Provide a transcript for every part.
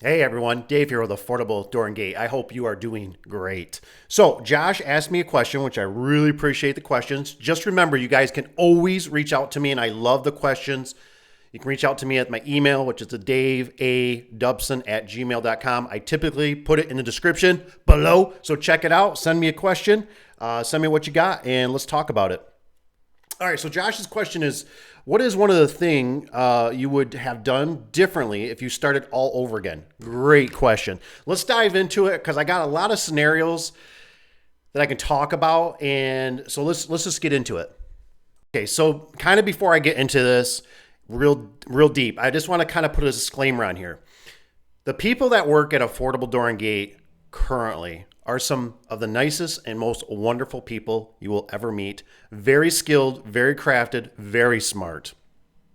Hey everyone, Dave here with Affordable Door and Gate. I hope you are doing great. So, Josh asked me a question, which I really appreciate the questions. Just remember, you guys can always reach out to me, and I love the questions. You can reach out to me at my email, which is the daveadubson@gmail.com. I typically put it in the description below, so check it out. Send me a question, send me what you got, and let's talk about it. All right, so Josh's question is, what is one of the things you would have done differently if you started all over again? Great question. Let's dive into it because I got a lot of scenarios that I can talk about, and so let's just get into it. Okay, so kind of before I get into this real deep, I just want to kind of put a disclaimer on here. The people that work at Affordable Door and Gate currently are some of the nicest and most wonderful people you will ever meet. Very skilled, very crafted, very smart.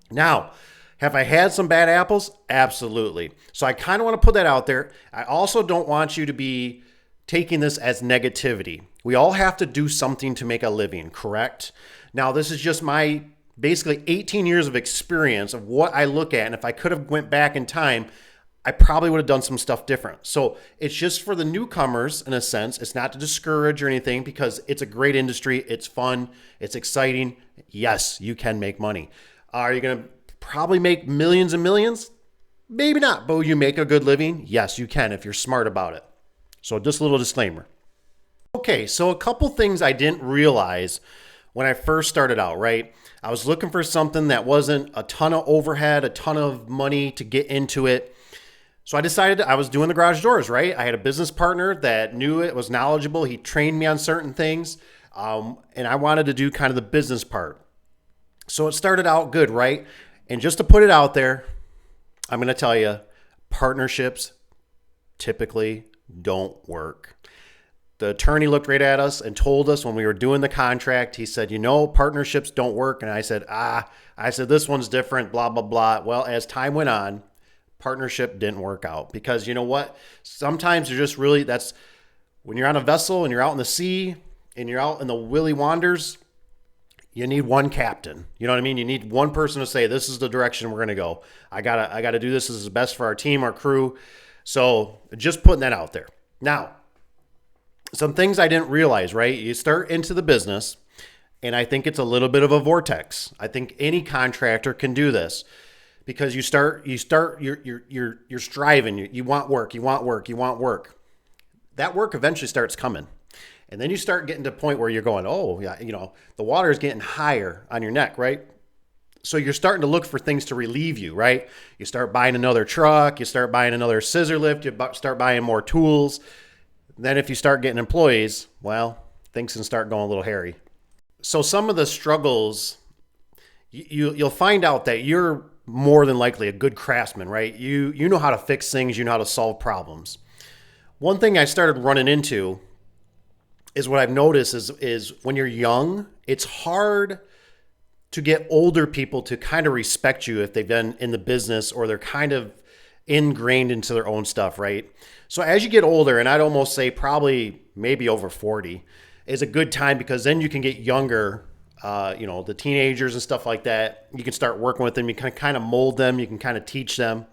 Now, have I had some bad apples? Absolutely. So I kind of want to put that out there. I also don't want you to be taking this as negativity. We all have to do something to make a living, correct? Now, this is just my basically 18 years of experience of what I look at. And if I could have went back in time, I probably would have done some stuff different. So it's just for the newcomers in a sense. It's not to discourage or anything because it's a great industry. It's fun. It's exciting. Yes, you can make money. Are you going to probably make millions and millions? Maybe not, but will you make a good living? Yes, you can if you're smart about it. So just a little disclaimer. Okay, so a couple things I didn't realize when I first started out, right? I was looking for something that wasn't a ton of overhead, a ton of money to get into it. So I decided I was doing the garage doors, right? I had a business partner that knew it, was knowledgeable. He trained me on certain things, and I wanted to do kind of the business part. So it started out good, right? And just to put it out there, I'm going to tell you, partnerships typically don't work. The attorney looked right at us and told us when we were doing the contract, he said, partnerships don't work. And I said, this one's different, blah, blah, blah. Well, as time went on, partnership didn't work out because you know what? Sometimes you're just really, that's when you're on a vessel and you're out in the sea and you're out in the Willy Wanders, you need one captain. You know what I mean? You need one person to say, this is the direction we're going to go. I gotta do this. This is the best for our team, our crew. So just putting that out there. Now, some things I didn't realize, right? You start into the business and I think it's a little bit of a vortex. I think any contractor can do this. Because you're striving, you want work. That work eventually starts coming. And then you start getting to a point where you're going, oh, yeah, the water is getting higher on your neck, right? So you're starting to look for things to relieve you, right? You start buying another truck, you start buying another scissor lift, you start buying more tools. Then if you start getting employees, well, things can start going a little hairy. So some of the struggles, you'll find out that you're more than likely a good craftsman, right? You know how to fix things, you know how to solve problems. One thing I started running into is what I've noticed is when you're young, it's hard to get older people to kind of respect you if they've been in the business or they're kind of ingrained into their own stuff, right? So as you get older, and I'd almost say probably maybe over 40, is a good time because then you can get younger. The teenagers and stuff like that, you can start working with them. You can kind of mold them. You can kind of teach them.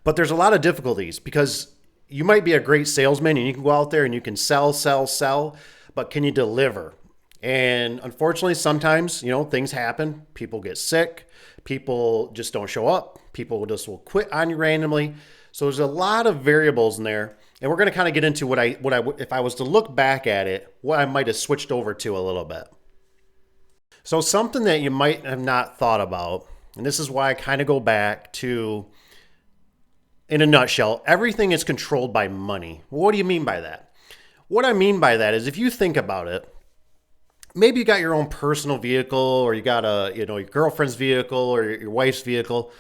But there's a lot of difficulties because you might be a great salesman and you can go out there and you can sell, but can you deliver? And unfortunately, sometimes, things happen. People get sick. People just don't show up. People just will quit on you randomly. So there's a lot of variables in there. And we're going to kind of get into what I if I was to look back at it, what I might have switched over to a little bit. So something that you might have not thought about, and this is why I kind of go back to, in a nutshell, everything is controlled by money. What do you mean by that? What I mean by that is if you think about it, maybe you got your own personal vehicle or you got your girlfriend's vehicle or your wife's vehicle.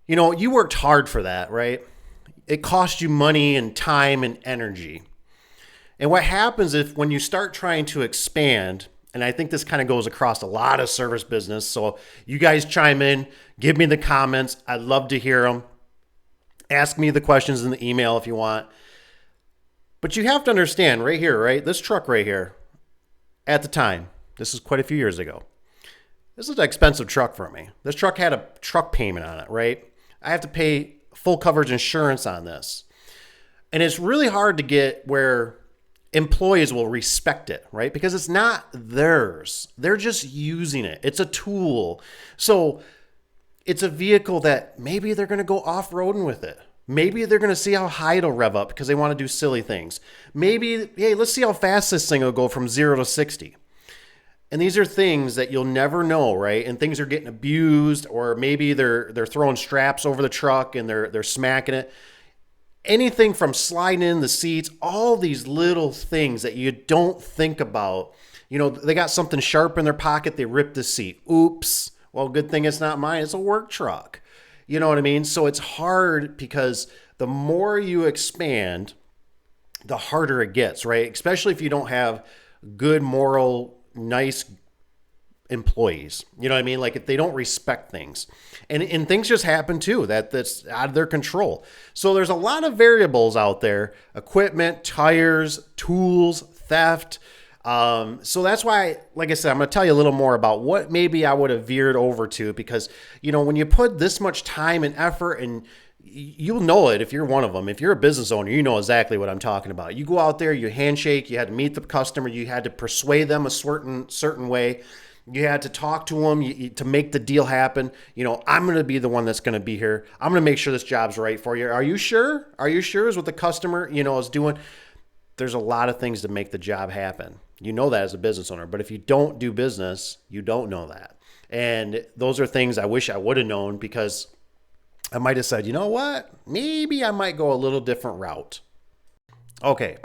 You worked hard for that, right? It cost you money and time and energy. And what happens if when you start trying to expand, and I think this kind of goes across a lot of service business. So you guys chime in, give me the comments. I'd love to hear them. Ask me the questions in the email if you want. But you have to understand right here, right? This truck right here, at the time, this is quite a few years ago. This is an expensive truck for me. This truck had a truck payment on it, right? I have to pay full coverage insurance on this. And it's really hard to get where employees will respect it, right? Because it's not theirs. They're just using it. It's a tool. So it's a vehicle that maybe they're going to go off-roading with it. Maybe they're going to see how high it'll rev up because they want to do silly things. Maybe, hey, let's see how fast this thing will go from 0 to 60. And these are things that you'll never know, right? And things are getting abused, or maybe they're throwing straps over the truck and they're smacking it. Anything from sliding in the seats, all these little things that you don't think about. You know, they got something sharp in their pocket, they ripped the seat. Oops. Well, good thing it's not mine. It's a work truck. You know what I mean? So it's hard because the more you expand, the harder it gets, right? Especially if you don't have good, moral, nice employees. You know what I mean? Like if they don't respect things. And things just happen too, that's out of their control. So there's a lot of variables out there: equipment, tires, tools, theft. So that's why, like I said, I'm going to tell you a little more about what maybe I would have veered over to, because, you know, when you put this much time and effort, and you'll know it if you're one of them. If you're a business owner, you know exactly what I'm talking about. You go out there, you handshake, you had to meet the customer, you had to persuade them a certain way. You had to talk to them to make the deal happen. You know, I'm going to be the one that's going to be here. I'm going to make sure this job's right for you. Are you sure? Are you sure is what the customer, you know, is doing? There's a lot of things to make the job happen. You know that as a business owner. But if you don't do business, you don't know that. And those are things I wish I would have known, because I might have said, you know what? Maybe I might go a little different route. Okay,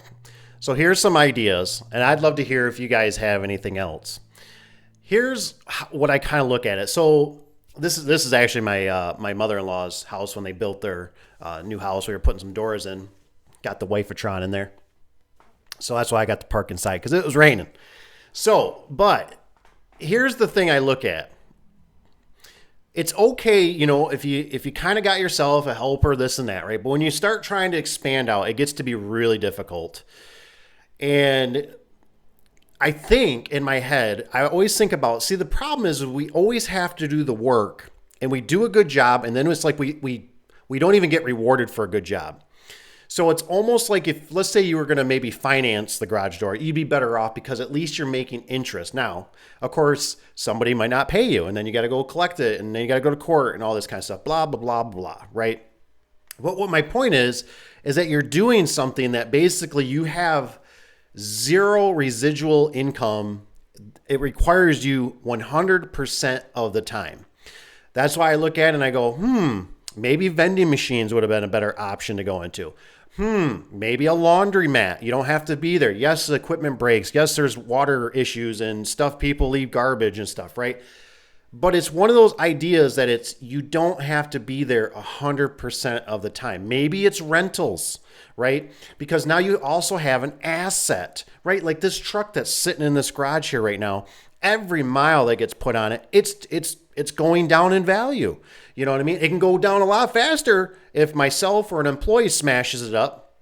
so here's some ideas, and I'd love to hear if you guys have anything else. Here's what I kind of look at it. So this is actually my mother-in-law's house when they built their new house. We were putting some doors in, got the Wife-a-tron in there. So that's why I got to park inside, because it was raining. So, but here's the thing I look at. It's okay, you know, if you kind of got yourself a helper, this and that, right? But when you start trying to expand out, it gets to be really difficult. And I think in my head, I always think about, see, the problem is we always have to do the work, and we do a good job, and then it's like we don't even get rewarded for a good job. So it's almost like if, let's say you were going to maybe finance the garage door, you'd be better off because at least you're making interest. Now, of course, somebody might not pay you, and then you got to go collect it, and then you got to go to court and all this kind of stuff, blah, blah, blah, blah, right? But what my point is that you're doing something that basically you have zero residual income. It requires you 100% of the time. That's why I look at it and I go, maybe vending machines would have been a better option to go into. Maybe a laundromat. You don't have to be there. Yes, the equipment breaks. Yes, there's water issues and stuff. People leave garbage and stuff, right? But it's one of those ideas that you don't have to be there 100% of the time. Maybe it's rentals, right? Because now you also have an asset, right? Like this truck that's sitting in this garage here right now. Every mile that gets put on it, it's going down in value. You know what I mean? It can go down a lot faster if myself or an employee smashes it up.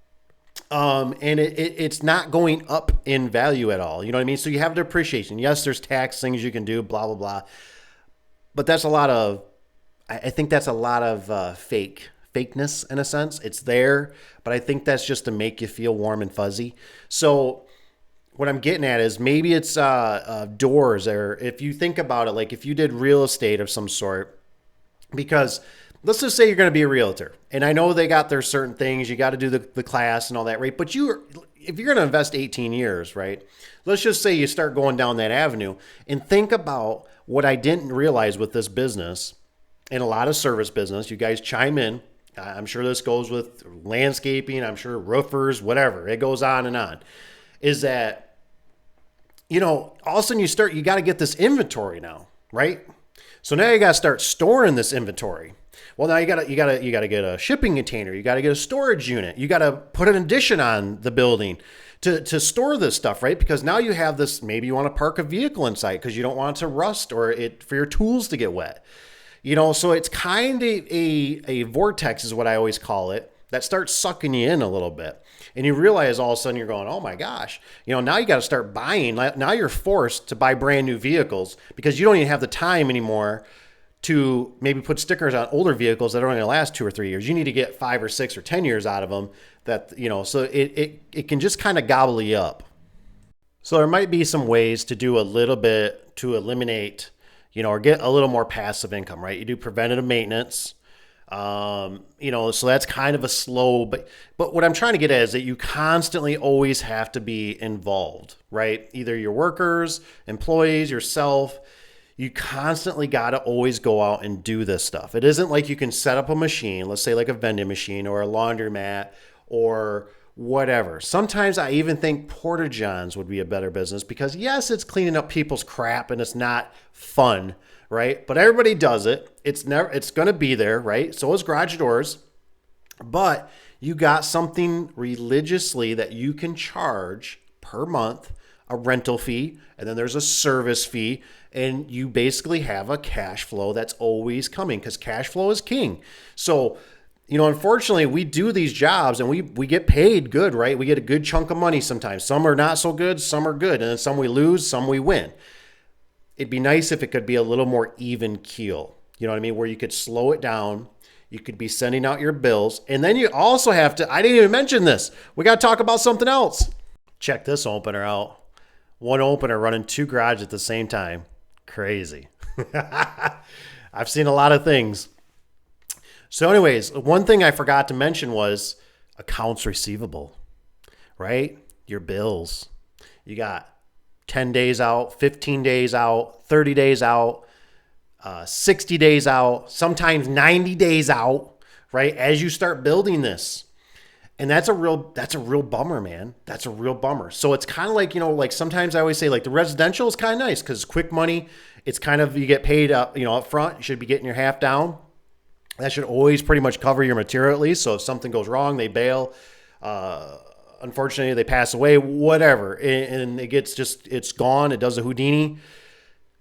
And it's not going up in value at all. You know what I mean? So you have depreciation. Yes, there's tax things you can do, blah, blah, blah. But that's I think that's a lot of fakeness in a sense. It's there, but I think that's just to make you feel warm and fuzzy. So what I'm getting at is maybe it's doors, or if you think about it, like if you did real estate of some sort, because let's just say you're going to be a realtor, and I know they got their certain things, you got to do the class and all that, right? But if you're going to invest 18 years, right? Let's just say you start going down that avenue and think about what I didn't realize with this business and a lot of service business. You guys chime in. I'm sure this goes with landscaping. I'm sure roofers, whatever. It goes on and on. Is that, you know, all of a sudden you got to get this inventory now, right? So now you got to start storing this inventory. Well, now you got to get a shipping container. You got to get a storage unit. You got to put an addition on the building to store this stuff, right? Because now you have this, maybe you want to park a vehicle inside because you don't want it to rust or for your tools to get wet. You know, so it's kind of a vortex is what I always call it, that starts sucking you in a little bit. And you realize all of a sudden you're going, oh my gosh, you know, now you got to start buying. Now you're forced to buy brand new vehicles because you don't even have the time anymore to maybe put stickers on older vehicles that are only going to last 2 or 3 years. You need to get 5 or 6 or 10 years out of them that, so it can just kind of gobble you up. So there might be some ways to do a little bit to eliminate, or get a little more passive income, right? You do preventative maintenance. So that's kind of a slow, but what I'm trying to get at is that you constantly always have to be involved, right? Either your workers, employees, yourself, you constantly got to always go out and do this stuff. It isn't like you can set up a machine, let's say like a vending machine or a laundromat or whatever. Sometimes I even think Porta Johns would be a better business because yes, it's cleaning up people's crap and it's not fun, right? But everybody does it. It's going to be there, right? So is garage doors. But you got something religiously that you can charge per month, a rental fee, and then there's a service fee, and you basically have a cash flow that's always coming because cash flow is king. So, unfortunately, we do these jobs and we get paid good, right? We get a good chunk of money sometimes. Some are not so good, some are good, and then some we lose, some we win. It'd be nice if it could be a little more even keel, you know what I mean? Where you could slow it down. You could be sending out your bills. And then you also have to, I didn't even mention this. We got to talk about something else. Check this opener out. One opener running 2 garages at the same time. Crazy. I've seen a lot of things. So anyways, one thing I forgot to mention was accounts receivable, right? Your bills. You got 10 days out, 15 days out, 30 days out, 60 days out, sometimes 90 days out, right? As you start building this. And that's a real bummer, man. That's a real bummer. So it's kind of like, like sometimes I always say like the residential is kind of nice because quick money. It's kind of, you get paid up, up front. You should be getting your half down. That should always pretty much cover your material at least. So if something goes wrong, they bail. Unfortunately, they pass away, whatever. And it's gone. It does a Houdini.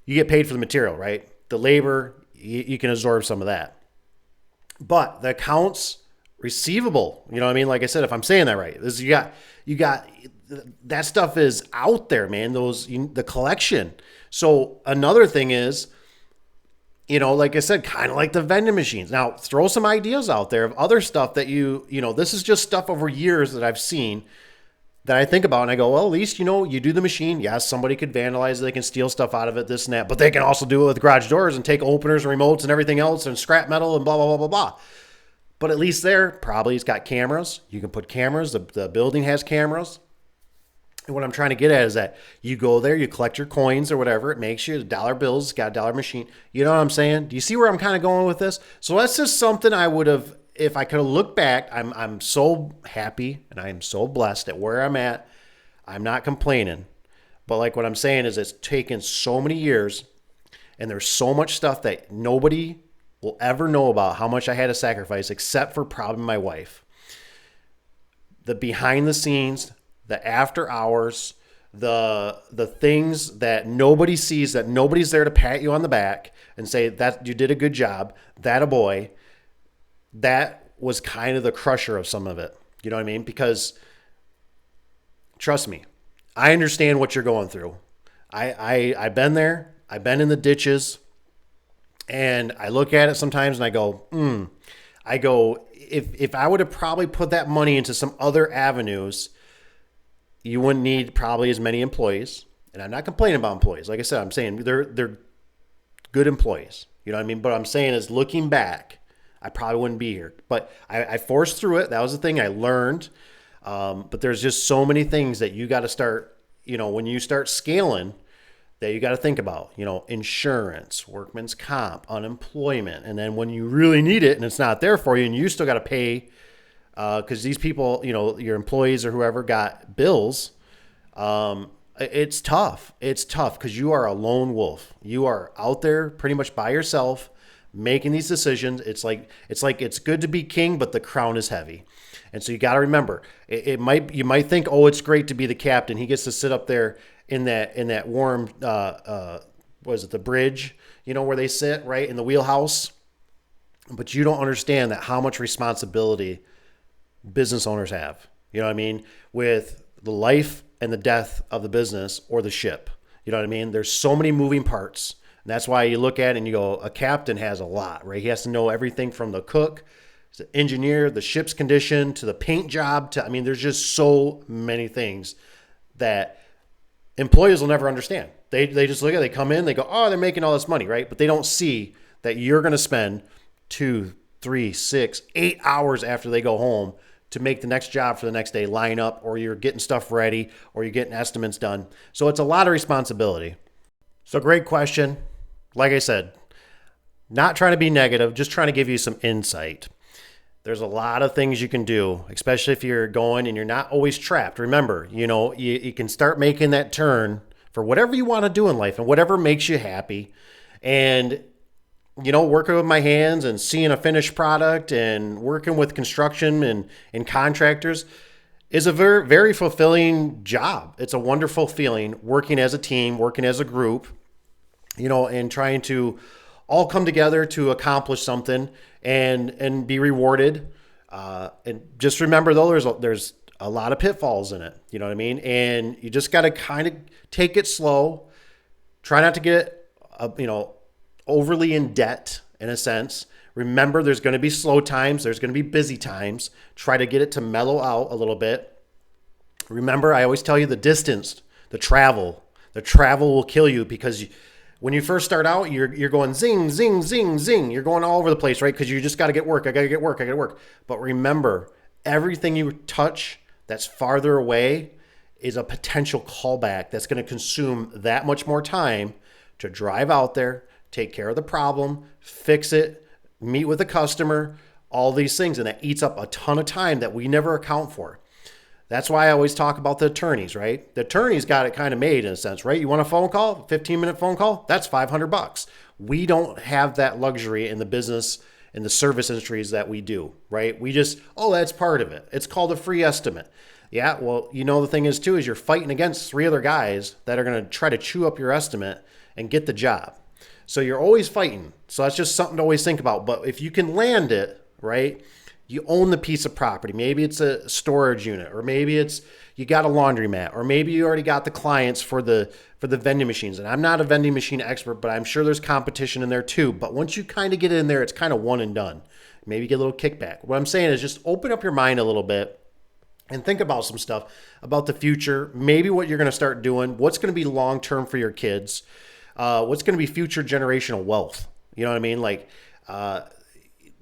You get paid for the material, right? The labor, you can absorb some of that. But the accounts receivable, you know what I mean? Like I said, if I'm saying that right, you got that stuff is out there, man. The collection. So another thing is, like I said, kind of like the vending machines. Now, throw some ideas out there of other stuff that this is just stuff over years that I've seen that I think about and I go, well, at least, you do the machine. Yes, somebody could vandalize it. They can steal stuff out of it, this and that, but they can also do it with garage doors and take openers and remotes and everything else and scrap metal and blah, blah, blah, blah, blah. But at least there, probably it's got cameras. You can put cameras. The building has cameras. And what I'm trying to get at is that you go there, you collect your coins or whatever. It makes you $1 bills, got a dollar machine. You know what I'm saying? Do you see where I'm kind of going with this? So that's just something I would have, if I could have looked back, I'm so happy and I am so blessed at where I'm at. I'm not complaining. But like what I'm saying is it's taken so many years and there's so much stuff that nobody will ever know about how much I had to sacrifice except for probably my wife. The behind the scenes, the after hours, the things that nobody sees, that nobody's there to pat you on the back and say that you did a good job, that a boy, that was kind of the crusher of some of it. You know what I mean? Because trust me, I understand what you're going through. I've been there. I've been in the ditches. And I look at it sometimes and I go, if I would have probably put that money into some other avenues, you wouldn't need probably as many employees. And I'm not complaining about employees. Like I said, I'm saying they're good employees. You know what I mean? But what I'm saying is looking back, I probably wouldn't be here. But I forced through it. That was the thing I learned. But there's just so many things that you got to start, when you start scaling, that you got to think about, insurance, workman's comp, unemployment. And then when you really need it and it's not there for you and you still got to pay because these people, your employees or whoever got bills, it's tough. It's tough because you are a lone wolf. You are out there pretty much by yourself making these decisions. It's like it's good to be king, but the crown is heavy. And so you got to remember, you might think, oh, it's great to be the captain. He gets to sit up there in that warm, the bridge, where they sit right in the wheelhouse. But you don't understand that how much responsibility business owners have. You know what I mean? With the life and the death of the business or the ship. You know what I mean? There's so many moving parts. And that's why you look at it and you go, a captain has a lot, right? He has to know everything from the cook, the engineer, the ship's condition, to the paint job. I mean, there's just so many things that employees will never understand. They just look at it, they come in, they go, oh, they're making all this money, right? But they don't see that you're going to spend 2, 3, 6, 8 hours after they go home to make the next job for the next day line up, or you're getting stuff ready, or you're getting estimates done. So it's a lot of responsibility. So great question. Like I said, not trying to be negative, just trying to give you some insight. There's a lot of things you can do, especially if you're going and you're not always trapped. Remember, you can start making that turn for whatever you want to do in life and whatever makes you happy. And, working with my hands and seeing a finished product and working with construction and contractors is a very, very fulfilling job. It's a wonderful feeling working as a team, working as a group, and trying to all come together to accomplish something and be rewarded. And just remember, though, there's a lot of pitfalls in it. You know what I mean? And you just got to kind of take it slow. Try not to get, overly in debt in a sense. Remember, there's going to be slow times. There's going to be busy times. Try to get it to mellow out a little bit. Remember, I always tell you the distance, the travel will kill you, because when you first start out, you're going zing, zing, zing, zing. You're going all over the place, right? Because you just got to get work. I got to get work. I got to work. But remember, everything you touch that's farther away is a potential callback that's going to consume that much more time to drive out there, take care of the problem, fix it, meet with the customer, all these things. And that eats up a ton of time that we never account for. That's why I always talk about the attorneys, right? The attorneys got it kind of made in a sense, right? You want a phone call, 15-minute phone call? That's $500. We don't have that luxury in the business, in the service industries that we do, right? We just, that's part of it. It's called a free estimate. Yeah, well, the thing is too, is you're fighting against 3 other guys that are going to try to chew up your estimate and get the job. So you're always fighting. So that's just something to always think about. But if you can land it, right? You own the piece of property. Maybe it's a storage unit, or maybe it's you got a laundromat, or maybe you already got the clients for the vending machines. And I'm not a vending machine expert, but I'm sure there's competition in there too. But once you kind of get in there, it's kind of one and done. Maybe get a little kickback. What I'm saying is just open up your mind a little bit and think about some stuff about the future, maybe what you're going to start doing, what's going to be long-term for your kids, what's going to be future generational wealth. You know what I mean? Like,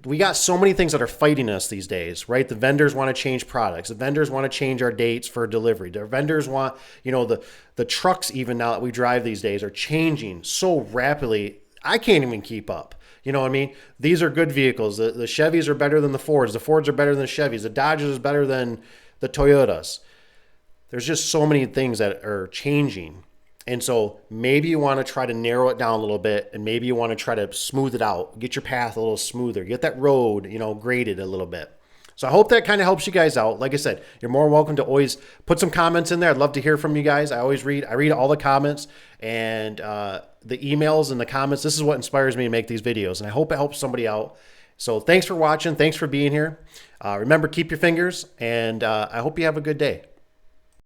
we got so many things that are fighting us these days, right? The vendors want to change products. The vendors want to change our dates for delivery. The vendors want, the trucks even now that we drive these days are changing so rapidly. I can't even keep up. You know what I mean? These are good vehicles. The Chevys are better than the Fords. The Fords are better than the Chevys. The Dodges are better than the Toyotas. There's just so many things that are changing. And so maybe you want to try to narrow it down a little bit, and maybe you want to try to smooth it out, get your path a little smoother, get that road, graded a little bit. So I hope that kind of helps you guys out. Like I said, you're more welcome to always put some comments in there. I'd love to hear from you guys. I read all the comments and the emails and the comments. This is what inspires me to make these videos, and I hope it helps somebody out. So thanks for watching. Thanks for being here. Remember, keep your fingers, and I hope you have a good day.